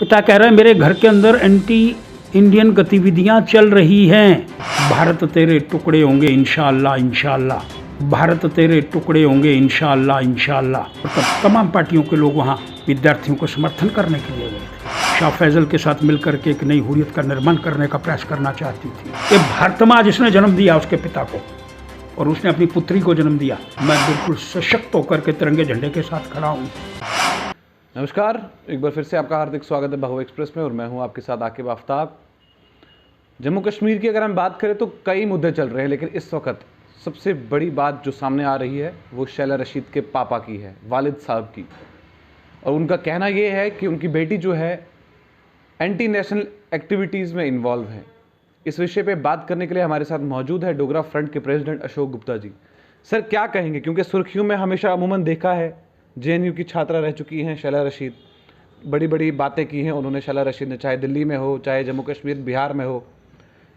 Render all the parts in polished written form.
पिता कह रहे हैं मेरे घर के अंदर एंटी इंडियन गतिविधियां चल रही हैं। भारत तेरे टुकड़े होंगे इंशाअल्लाह इंशाअल्लाह, भारत तेरे टुकड़े होंगे इंशाअल्लाह इंशाअल्लाह। तब तमाम पार्टियों के लोग वहाँ विद्यार्थियों को समर्थन करने के लिए गए थे। शाह फैजल के साथ मिलकर के एक नई हुर्रियत का निर्माण करने का प्रयास करना चाहती थी। ये भारत माँ जिसने जन्म दिया उसके पिता को और उसने अपनी पुत्री को जन्म दिया, मैं बिल्कुल सशक्त होकर के तिरंगे झंडे के साथ खड़ा हूँ। नमस्कार, एक बार फिर से आपका हार्दिक स्वागत है भगवा एक्सप्रेस में और मैं हूं आपके साथ आकिब आफ्ताब। जम्मू कश्मीर की अगर हम बात करें तो कई मुद्दे चल रहे हैं, लेकिन इस वक्त सबसे बड़ी बात जो सामने आ रही है वो शैला रशीद के पापा की है, वालिद साहब की। और उनका कहना ये है कि उनकी बेटी जो है एंटी नेशनल एक्टिविटीज़ में इन्वॉल्व है। इस विषय पे बात करने के लिए हमारे साथ मौजूद है डोगरा फ्रंट के प्रेसिडेंट अशोक गुप्ता जी। सर, क्या कहेंगे, क्योंकि सुर्खियों में हमेशा अमूमन देखा है, जेएनयू की छात्रा रह चुकी हैं शैला रशीद, बड़ी बड़ी बातें की हैं उन्होंने शैला रशीद ने, चाहे दिल्ली में हो, चाहे जम्मू कश्मीर बिहार में हो।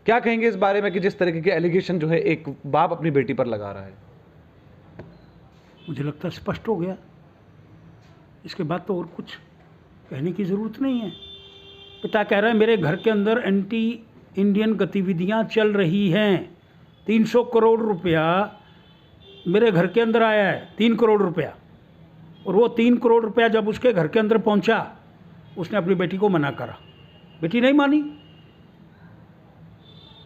क्या कहेंगे इस बारे में कि जिस तरीके के एलिगेशन जो है एक बाप अपनी बेटी पर लगा रहा है? मुझे लगता है स्पष्ट हो गया, इसके बाद तो और कुछ कहने की ज़रूरत नहीं है। पिता कह रहे हैं मेरे घर के अंदर एंटी इंडियन गतिविधियां चल रही हैं। 300 करोड़ रुपया मेरे घर के अंदर आया है, 3 करोड़ रुपया। और वो 3 करोड़ रुपया जब उसके घर के अंदर पहुंचा, उसने अपनी बेटी को मना करा, बेटी नहीं मानी।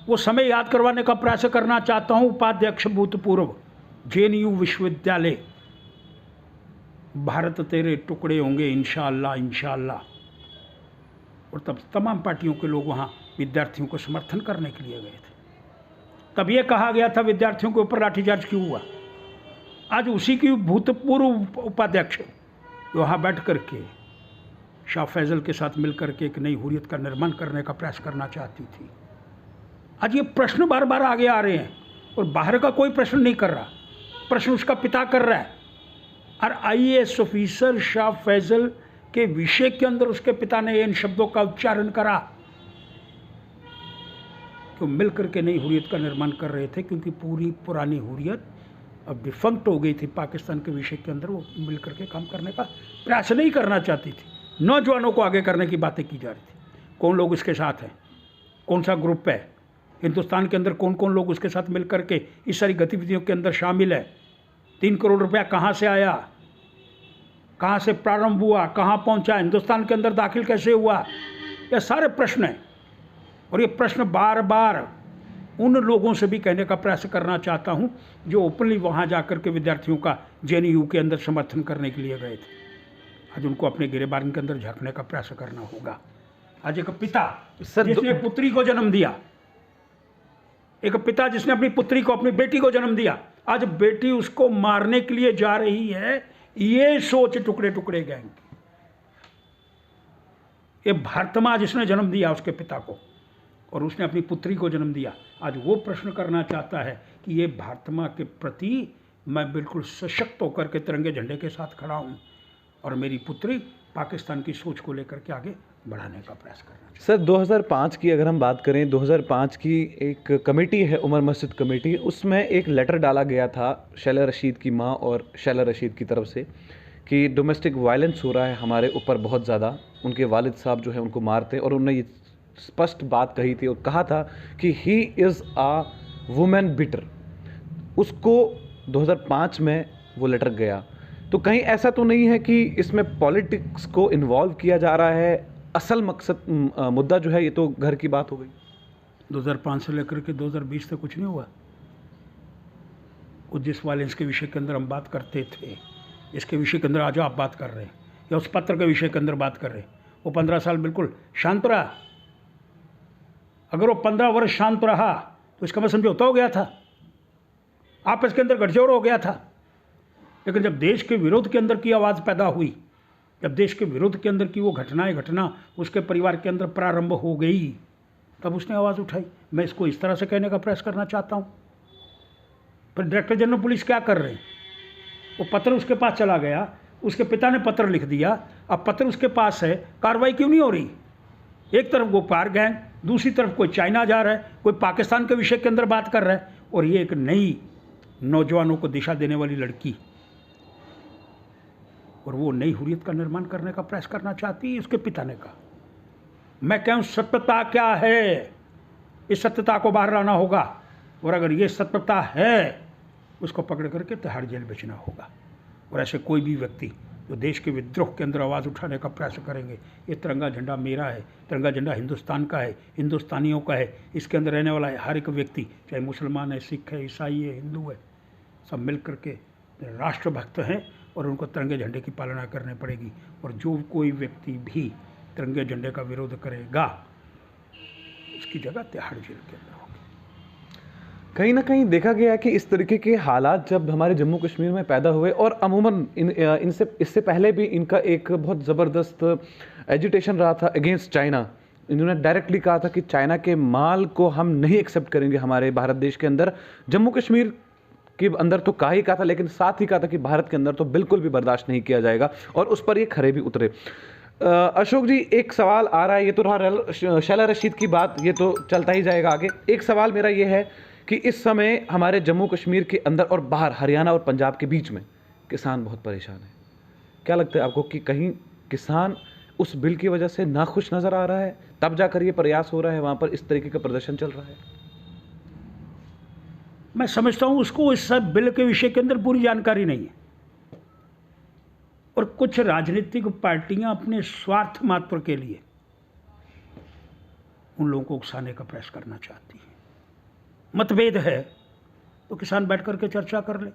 वो समय याद करवाने का प्रयास करना चाहता हूं। उपाध्यक्ष भूतपूर्व जेएनयू विश्वविद्यालय, भारत तेरे टुकड़े होंगे इंशाअल्लाह इंशाअल्लाह। और तब तमाम पार्टियों के लोग वहाँ विद्यार्थियों को समर्थन करने के लिए गए थे। तब ये कहा गया था विद्यार्थियों के ऊपर लाठीचार्ज क्यों हुआ। आज उसी की भूतपूर्व उपाध्यक्ष वहाँ बैठ करके शाह फैजल के साथ मिलकर के एक नई हुर्रियत का निर्माण करने का प्रयास करना चाहती थी। आज ये प्रश्न बार बार आगे आ रहे हैं और बाहर का कोई प्रश्न नहीं कर रहा, प्रश्न उसका पिता कर रहा है। और आईएएस ऑफिसर शाह फैजल के विषय के अंदर उसके पिता ने इन शब्दों का उच्चारण करा कि मिलकर के नई हुर्रियत का निर्माण कर रहे थे, क्योंकि पूरी पुरानी हुर्रियत अब डिफंक्ट हो गई थी पाकिस्तान के विषय के अंदर। वो मिलकर के काम करने का प्रयास नहीं करना चाहती थी। नौजवानों को आगे करने की बातें की जा रही थी। कौन लोग इसके साथ हैं, कौन सा ग्रुप है, हिंदुस्तान के अंदर कौन कौन लोग उसके साथ मिलकर के इस सारी गतिविधियों के अंदर शामिल है। 3 करोड़ रुपया कहाँ से आया, कहाँ से प्रारंभ हुआ, कहाँ पहुँचा, हिंदुस्तान के अंदर दाखिल कैसे हुआ, ये सारे प्रश्न हैं। और ये प्रश्न बार बार उन लोगों से भी कहने का प्रयास करना चाहता हूं जो ओपनली वहां जाकर के विद्यार्थियों का जेएनयू के अंदर समर्थन करने के लिए गए थे। आज उनको अपने गिरेबान के अंदर झांकने का प्रयास करना होगा। आज एक पिता जिसने पुत्री को जन्म दिया, एक पिता जिसने अपनी पुत्री को, अपनी बेटी को जन्म दिया, आज बेटी उसको मारने के लिए जा रही है। ये सोच टुकड़े टुकड़े गैंग की। ये भारत माँ जिसने जन्म दिया उसके पिता को और उसने अपनी पुत्री को जन्म दिया, आज वो प्रश्न करना चाहता है कि ये भारत माँ के प्रति मैं बिल्कुल सशक्त होकर के तिरंगे झंडे के साथ खड़ा हूँ और मेरी पुत्री पाकिस्तान की सोच को लेकर के आगे बढ़ाने का प्रयास करना चाहिए। सर, 2005 की अगर हम बात करें, 2005 की एक कमेटी है उमर मस्जिद कमेटी, उसमें एक लेटर डाला गया था शैला रशीद की माँ और शैला रशीद की तरफ से कि डोमेस्टिक वायलेंस हो रहा है हमारे ऊपर बहुत ज़्यादा, उनके वालिद साहब जो है उनको मारते हैं। और उन्होंने ये स्पष्ट बात कही थी और कहा था कि he is a women beater. उसको 2005 में वो लेटर गया। तो कहीं ऐसा तो नहीं है कि इसमें पॉलिटिक्स को इन्वॉल्व किया जा रहा है? असल मकसद मुद्दा जो है ये तो घर की बात हो गई। 2005 से लेकर के 2020 तक कुछ नहीं हुआ। कुछ जिस वायलेंस के विषय के अंदर हम बात करते थे, इसके विषय के अंदर आज आप बात कर रहे हैं, या उस पत्र के विषय के अंदर बात कर रहे हैं, वो 15 साल बिल्कुल शांत रहा। अगर वो 15 वर्ष शांत रहा तो इसका मतलब समझौता हो गया था, आपस के अंदर गठजोड़ हो गया था। लेकिन जब देश के विरोध के अंदर की आवाज़ पैदा हुई, जब देश के विरोध के अंदर की वो घटना उसके परिवार के अंदर प्रारंभ हो गई, तब उसने आवाज़ उठाई। मैं इसको इस तरह से कहने का प्रयास करना चाहता हूँ। पर डायरेक्टर जनरल पुलिस क्या कर रहे हैं, वो पत्र उसके पास चला गया, उसके पिता ने पत्र लिख दिया, अब पत्र उसके पास है, कार्रवाई क्यों नहीं हो रही? एक तरफ वो पार गैंग, दूसरी तरफ कोई चाइना जा रहा है, कोई पाकिस्तान के विषय के अंदर बात कर रहा है, और ये एक नई नौजवानों को दिशा देने वाली लड़की, और वो नई हुर्रियत का निर्माण करने का प्रयास करना चाहती है, उसके पिता ने कहा। मैं कहूँ सत्यता क्या है, इस सत्यता को बाहर लाना होगा, और अगर ये सत्यता है उसको पकड़ करके तिहाड़ जेल भेजना होगा। और ऐसे कोई भी व्यक्ति जो देश के विद्रोह के अंदर आवाज़ उठाने का प्रयास करेंगे, ये तिरंगा झंडा मेरा है, तिरंगा झंडा हिंदुस्तान का है, हिंदुस्तानियों का है, इसके अंदर रहने वाला है हर एक व्यक्ति, चाहे मुसलमान है, सिख है, ईसाई है, हिंदू है, सब मिल करके राष्ट्रभक्त हैं और उनको तिरंगे झंडे की पालना करनी पड़ेगी। और जो कोई व्यक्ति भी तिरंगे झंडे का विरोध करेगा उसकी जगह तिहाड़ जेल के अंदर होगी। कहीं ना कहीं देखा गया है कि इस तरीके के हालात जब हमारे जम्मू कश्मीर में पैदा हुए, और अमूमन इससे पहले भी इनका एक बहुत ज़बरदस्त एजिटेशन रहा था अगेंस्ट चाइना। इन्होंने डायरेक्टली कहा था कि चाइना के माल को हम नहीं एक्सेप्ट करेंगे हमारे भारत देश के अंदर। जम्मू कश्मीर के अंदर तो कहा ही कहा था, लेकिन साथ ही कहा था कि भारत के अंदर तो बिल्कुल भी बर्दाश्त नहीं किया जाएगा, और उस पर ये खरे भी उतरे। अशोक जी, एक सवाल आ रहा है, ये तो रहा शैला रशीद की बात, ये तो चलता ही जाएगा आगे। एक सवाल मेरा ये है कि इस समय हमारे जम्मू कश्मीर के अंदर और बाहर हरियाणा और पंजाब के बीच में किसान बहुत परेशान है। क्या लगता है आपको कि कहीं किसान उस बिल की वजह से नाखुश नज़र आ रहा है, तब जाकर ये प्रयास हो रहा है, वहाँ पर इस तरीके का प्रदर्शन चल रहा है? मैं समझता हूँ उसको इस सब बिल के विषय के अंदर पूरी जानकारी नहीं है, और कुछ राजनीतिक पार्टियां अपने स्वार्थ मात्र के लिए उन लोगों को उकसाने का प्रयास करना चाहती हैं। मतभेद है तो किसान बैठ करके चर्चा कर ले,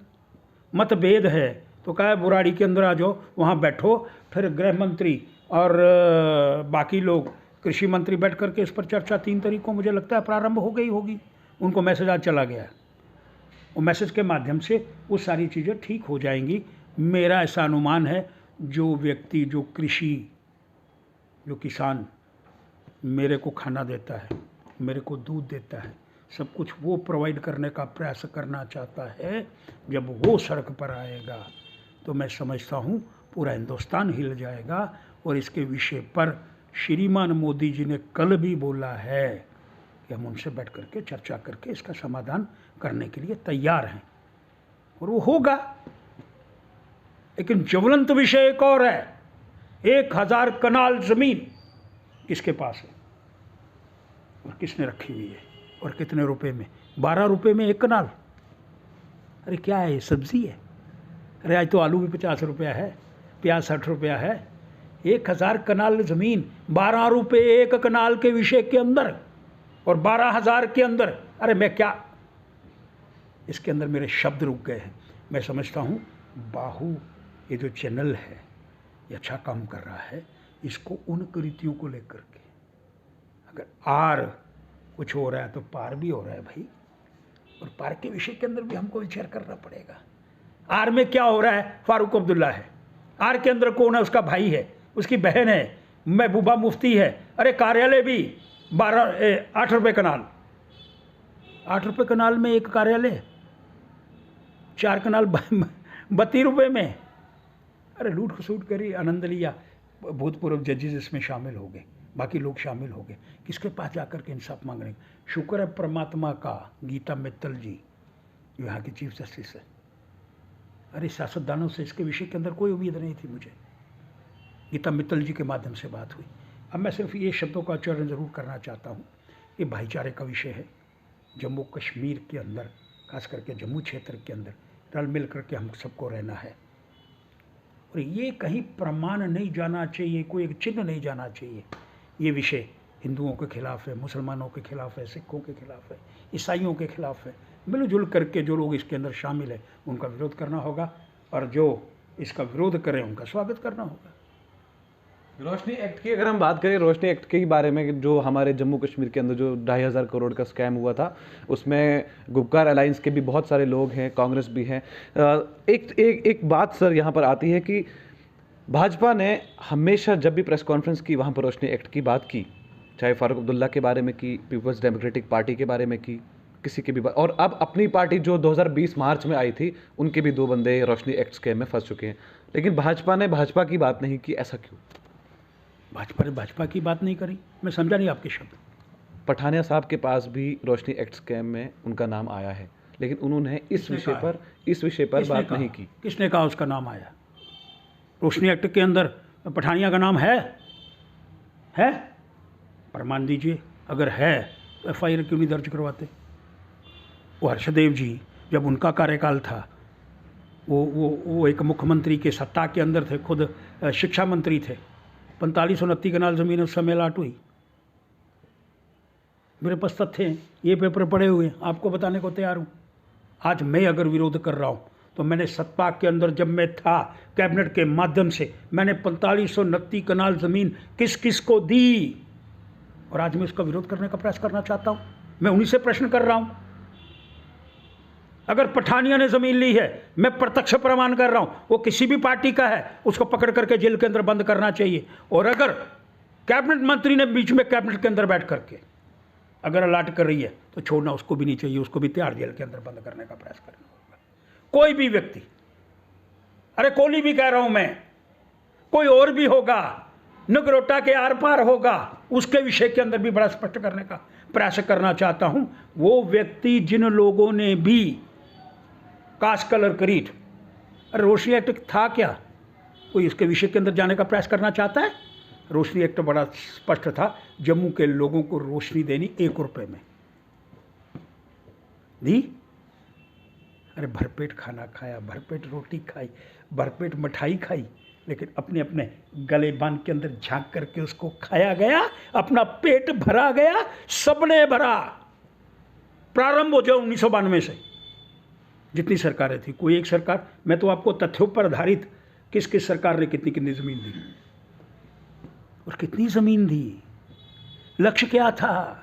मतभेद है तो कहे बुराड़ी के अंदर आ जाओ, वहाँ बैठो, फिर गृह मंत्री और बाकी लोग कृषि मंत्री बैठ करके इस पर चर्चा 3 तारीख को मुझे लगता है प्रारंभ हो गई होगी। उनको मैसेज आज चला गया है, और मैसेज के माध्यम से वो सारी चीज़ें ठीक हो जाएंगी। मेरा ऐसा अनुमान है, जो व्यक्ति, जो कृषि, जो किसान मेरे को खाना देता है, मेरे को दूध देता है, सब कुछ वो प्रोवाइड करने का प्रयास करना चाहता है, जब वो सड़क पर आएगा तो मैं समझता हूँ पूरा हिंदुस्तान हिल जाएगा। और इसके विषय पर श्रीमान मोदी जी ने कल भी बोला है कि हम उनसे बैठ करके चर्चा करके इसका समाधान करने के लिए तैयार हैं, और वो होगा। लेकिन ज्वलंत विषय एक और है, 1000 कनाल जमीन किसके पास है और किसने रखी हुई है, और कितने रुपए में? 12 रुपए में 1 कनाल। अरे क्या है ये, सब्जी है? अरे आज तो आलू भी 50 रुपया है, प्याज 60 रुपया है। 1000 कनाल ज़मीन, 12 रुपये 1 कनाल के विषय के अंदर, और 12,000 के अंदर। अरे मैं क्या, इसके अंदर मेरे शब्द रुक गए हैं। मैं समझता हूँ बाहु ये जो चैनल है ये अच्छा काम कर रहा है, इसको उन कृतियों को लेकर के, अगर आर कुछ हो रहा है तो पार भी हो रहा है भाई, और पार के विषय के अंदर भी हमको विचार करना पड़ेगा। आर में क्या हो रहा है? फारूक अब्दुल्ला है, आर के अंदर कौन है? उसका भाई है, उसकी बहन है, महबूबा मुफ्ती है। अरे कार्यालय भी 8 रुपये कनाल, 8 रुपये कनाल में 1 कार्यालय, 4 कनाल 32 रुपये में। अरे लूट खसूट करी, आनंद लिया, भूतपूर्व जजेस इसमें शामिल हो गए, बाकी लोग शामिल हो गए। किसके पास जाकर के इंसाफ मांग रहे हैं? शुक्र है परमात्मा का, गीता मित्तल जी जो यहाँ की चीफ जस्टिस है। अरे सियासतदानों से इसके विषय के अंदर कोई उम्मीद नहीं थी मुझे, गीता मित्तल जी के माध्यम से बात हुई। अब मैं सिर्फ ये शब्दों का उच्चारण ज़रूर करना चाहता हूँ, ये भाईचारे का विषय है। जम्मू कश्मीर के अंदर, खास करके जम्मू क्षेत्र के अंदर रल मिल करके हम सबको रहना है, और ये कहीं प्रमाण नहीं जाना चाहिए, कोई एक चिन्ह नहीं जाना चाहिए। ये विषय हिंदुओं के खिलाफ है, मुसलमानों के खिलाफ है, सिखों के खिलाफ है, ईसाइयों के खिलाफ है। मिलजुल करके जो लोग इसके अंदर शामिल है उनका विरोध करना होगा, और जो इसका विरोध करें उनका स्वागत करना होगा। रोशनी एक्ट की अगर हम बात करें, रोशनी एक्ट के बारे में, जो हमारे जम्मू कश्मीर के अंदर जो 2500 करोड़ का स्कैम हुआ था, उसमें गुपकार अलायंस के भी बहुत सारे लोग हैं, कांग्रेस भी हैं। एक बात सर यहाँ पर आती है कि भाजपा ने हमेशा जब भी प्रेस कॉन्फ्रेंस की वहाँ पर रोशनी एक्ट की बात की, चाहे फारूक अब्दुल्ला के बारे में की, पीपल्स डेमोक्रेटिक पार्टी के बारे में की, किसी के भी बात, और अब अपनी पार्टी जो 2020 मार्च में आई थी उनके भी 2 बंदे रोशनी एक्ट स्कैम में फंस चुके हैं। लेकिन भाजपा ने भाजपा की बात नहीं की, ऐसा क्यों? भाजपा ने भाजपा की बात नहीं करी, मैं समझा नहीं आपके शब्द। पठानिया साहब के पास भी रोशनी एक्ट स्कैम में उनका नाम आया है, लेकिन उन्होंने इस विषय पर बात नहीं की। किसने कहा उसका नाम आया? रोशनी एक्ट के अंदर पठानिया का नाम है? प्रमाण दीजिए, अगर है तो FIR क्यों नहीं दर्ज करवाते? वो हर्षदेव जी, जब उनका कार्यकाल था, वो एक मुख्यमंत्री के सत्ता के अंदर थे, खुद शिक्षा मंत्री थे, 4529 कनाल ज़मीन उस समय लाट हुई। मेरे पास तथ्य हैं, ये पेपर पड़े हुए हैं, आपको बताने को तैयार हूँ। आज मैं अगर विरोध कर रहा हूँ तो मैंने सत्ता के अंदर जब मैं था, कैबिनेट के माध्यम से मैंने 4529 कनाल ज़मीन किस किस को दी, और आज मैं उसका विरोध करने का प्रयास करना चाहता हूँ। मैं उन्हीं से प्रश्न कर रहा हूँ। अगर पठानिया ने ज़मीन ली है, मैं प्रत्यक्ष प्रमाण कर रहा हूँ, वो किसी भी पार्टी का है, उसको पकड़ करके जेल के अंदर बंद करना चाहिए। और अगर कैबिनेट मंत्री ने बीच में कैबिनेट के अंदर बैठ करके अगर अलाट कर रही है तो छोड़ना उसको भी नहीं चाहिए, उसको भी तिहाड़ जेल के अंदर बंद करने का प्रयास करना होगा। कोई भी व्यक्ति, अरे कोहली भी कह रहा हूं मैं, कोई और भी होगा, नगरोटा के आर पार होगा, उसके विषय के अंदर भी बड़ा स्पष्ट करने का प्रयास करना चाहता हूं। वो व्यक्ति जिन लोगों ने भी कास्ट कलर करीड, अरे रोशनी एक्ट था क्या? कोई इसके विषय के अंदर जाने का प्रयास करना चाहता है? रोशनी एक्ट बड़ा स्पष्ट था, जम्मू के लोगों को रोशनी देनी 1 रुपए में दी। अरे भरपेट खाना खाया, भरपेट रोटी खाई, भरपेट मिठाई खाई, लेकिन अपने अपने गले बांध के अंदर झांक करके उसको खाया गया, अपना पेट भरा गया, सबने भरा। प्रारंभ हो जाए 1992 से जितनी सरकारें थी, कोई एक सरकार, मैं तो आपको तथ्यों पर आधारित किस किस सरकार ने कितनी कितनी ज़मीन दी और कितनी ज़मीन दी, लक्ष्य क्या था?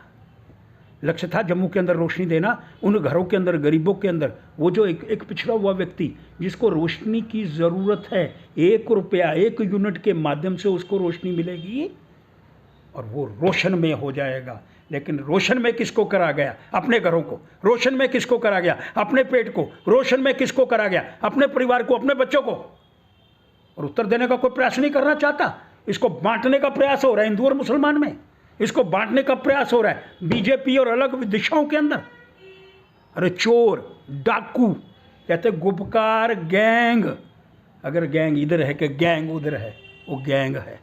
लक्ष्य था जम्मू के अंदर रोशनी देना, उन घरों के अंदर, गरीबों के अंदर, वो जो एक पिछड़ा हुआ व्यक्ति जिसको रोशनी की ज़रूरत है, 1 रुपया 1 यूनिट के माध्यम से उसको रोशनी मिलेगी और वो रोशन में हो जाएगा। लेकिन रोशन में किसको करा गया? अपने घरों को। रोशन में किसको करा गया? अपने पेट को। रोशन में किसको करा गया? अपने परिवार को, अपने बच्चों को। और उत्तर देने का कोई प्रयास नहीं करना चाहता। इसको बांटने का प्रयास हो रहा है हिंदू और मुसलमान में, इसको बांटने का प्रयास हो रहा है बीजेपी और अलग दिशाओं के अंदर। अरे चोर, डाकू, कहते गुपकार, गैंग। अगर गैंग इधर है कि गैंग उधर है, वो गैंग है।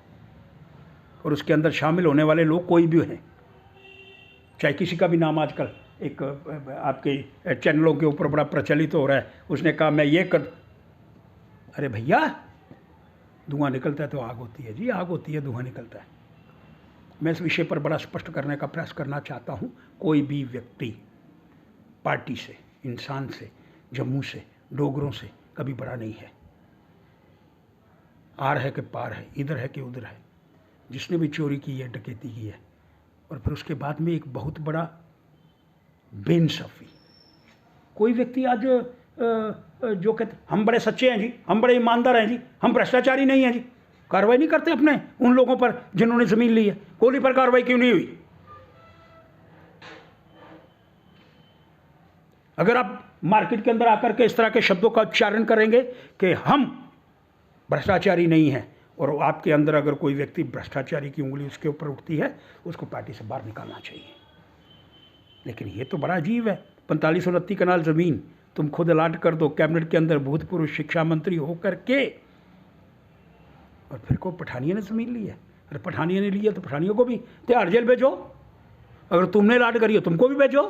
और उसके अंदर शामिल होने वाले लोग कोई भी हैं, चाहे किसी का भी नाम आजकल एक आपके चैनलों के ऊपर बड़ा प्रचलित हो रहा है, उसने कहा मैं ये कर, अरे भैया धुआं निकलता है तो आग होती है जी, आग होती है, धुआं निकलता है। मैं इस विषय पर बड़ा स्पष्ट करने का प्रयास करना चाहता हूँ। कोई भी व्यक्ति पार्टी से, इंसान से, जम्मू से, डोगरों से कभी बड़ा नहीं है। आर है कि पार है, इधर है कि उधर है। जिसने भी चोरी की है, डकैती की है, और फिर उसके बाद में एक बहुत बड़ा बेइंसाफी। कोई व्यक्ति आज जो कहते हम बड़े सच्चे हैं जी, हम बड़े ईमानदार हैं जी, हम भ्रष्टाचारी नहीं हैं जी, कार्रवाई नहीं करते अपने उन लोगों पर जिन्होंने ज़मीन ली है। कोहली पर कार्रवाई क्यों नहीं हुई? अगर आप मार्केट के अंदर आकर के इस तरह के शब्दों का उच्चारण करेंगे कि हम भ्रष्टाचारी नहीं हैं, और आपके अंदर अगर कोई व्यक्ति भ्रष्टाचारी की उंगली उसके ऊपर उठती है, उसको पार्टी से बाहर निकालना चाहिए। लेकिन ये तो बड़ा अजीब है, 4529 कनाल ज़मीन तुम खुद अलाट कर दो कैबिनेट के अंदर, भूतपूर्व शिक्षा मंत्री होकर के, और फिर को पठानिया ने ज़मीन ली है। अरे पठानिया ने ली है तो पठानियों को भी तिहाड़ जेल भेजो। अगर तुमने अलाट करी हो तुमको भी भेजो।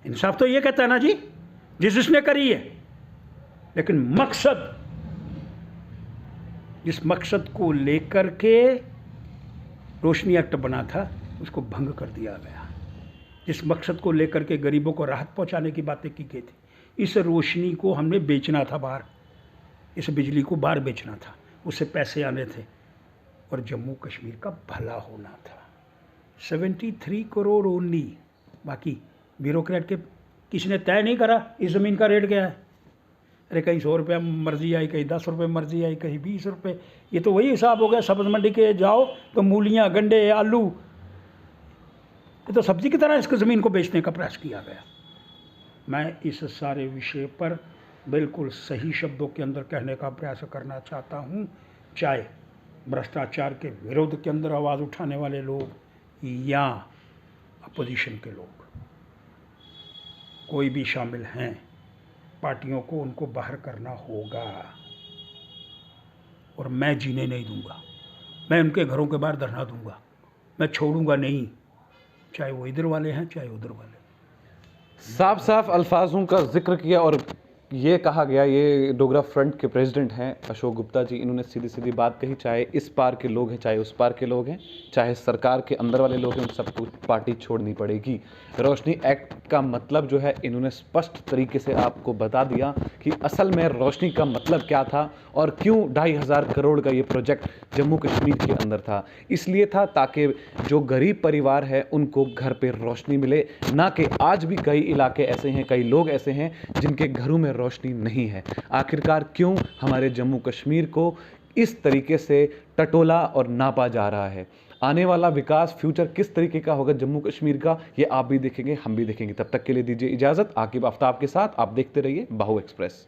इंसाफ तो ये कहता है ना जी, जिसने करी है। लेकिन मकसद, जिस मकसद को लेकर के रोशनी एक्ट बना था, उसको भंग कर दिया गया। जिस मकसद को लेकर के गरीबों को राहत पहुंचाने की बातें की गई थी, इस रोशनी को हमने बेचना था बाहर, इस बिजली को बाहर बेचना था, उससे पैसे आने थे और जम्मू कश्मीर का भला होना था। 73 करोड़ ओनली। बाकी ब्यूरोक्रेट के किसी ने तय नहीं करा इस ज़मीन का रेट क्या है। अरे कहीं 100 रुपये मर्जी आई, कहीं 10 रुपये मर्जी आई, कहीं 20 रुपये। ये तो वही हिसाब हो गया, सब्ज़ मंडी के जाओ तो मूलियाँ, गंडे, आलू, ये तो सब्ज़ी की तरह इसको ज़मीन को बेचने का प्रयास किया गया। मैं इस सारे विषय पर बिल्कुल सही शब्दों के अंदर कहने का प्रयास करना चाहता हूँ। चाहे भ्रष्टाचार के विरोध के अंदर आवाज़ उठाने वाले लोग या अपोजिशन के लोग, कोई भी शामिल हैं, पार्टियों को उनको बाहर करना होगा। और मैं जीने नहीं दूंगा, मैं उनके घरों के बाहर धरना दूंगा, मैं छोड़ूंगा नहीं, चाहे वो इधर वाले हैं चाहे उधर वाले। साफ साफ अल्फाजों का जिक्र किया और ये कहा गया, ये डोगरा फ्रंट के प्रेसिडेंट हैं अशोक गुप्ता जी, इन्होंने सीधी सीधी बात कही, चाहे इस पार के लोग हैं चाहे उस पार के लोग हैं, चाहे सरकार के अंदर वाले लोग हैं, उन सबको पार्टी छोड़नी पड़ेगी। रोशनी एक्ट का मतलब जो है इन्होंने स्पष्ट तरीके से आपको बता दिया कि असल में रोशनी का मतलब क्या था और क्यों 2,500 करोड़ का ये प्रोजेक्ट जम्मू कश्मीर के अंदर था। इसलिए था ताकि जो गरीब परिवार है उनको घर पे रोशनी मिले, ना कि आज भी कई इलाके ऐसे हैं, कई लोग ऐसे हैं जिनके घरों में रोशनी नहीं है। आखिरकार क्यों हमारे जम्मू कश्मीर को इस तरीके से टटोला और नापा जा रहा है। आने वाला विकास, फ्यूचर किस तरीके का होगा जम्मू कश्मीर का, ये आप भी देखेंगे, हम भी देखेंगे। तब तक के लिए दीजिए इजाज़त। आकिब आफ्ताब के साथ आप देखते रहिए बाहु एक्सप्रेस।